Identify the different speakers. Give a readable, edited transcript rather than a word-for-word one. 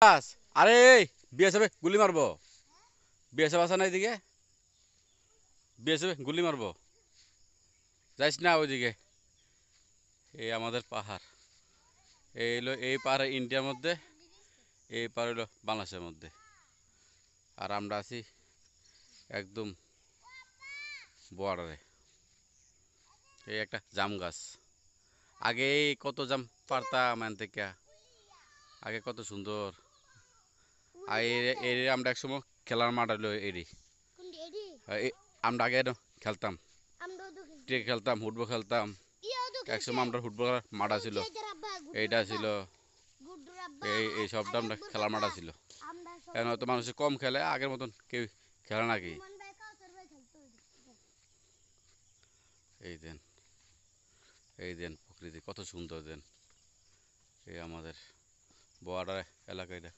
Speaker 1: বাস, আরে এই বিএসএফ গুলি মারবো। বিএসএফ আছে না এদিকে? বিএসএফ গুলি মারবো, যাইস না ওইদিকে। এই আমাদের পাহাড়, এই হলো এই পাহাড় ইন্ডিয়ার মধ্যে, এই পাহাড় হলো বাংলাদেশের মধ্যে। আর আমরা আছি একদম বর্ডারে। এই একটা জাম গাছ, আগে এই কত জাম পারতাম এন থেকে, আগে কত সুন্দর। আর এই আমরা একসময় খেলার মাঠ হলো এরি। আমরা আগে খেলতাম, ক্রিকেট খেলতাম, ফুটবল খেলতাম। একসময় আমরা ফুটবল মাঠা ছিল, এইটা ছিল, এই সবটা আমরা খেলার মাঠা ছিল। এখন হয়তো মানুষ কম খেলে, আগের মতন কেউ খেলে নাকি। এই দেন, এই দেন প্রকৃতি কত সুন্দর দেন, এই আমাদের বর্ডার এলাকাটা।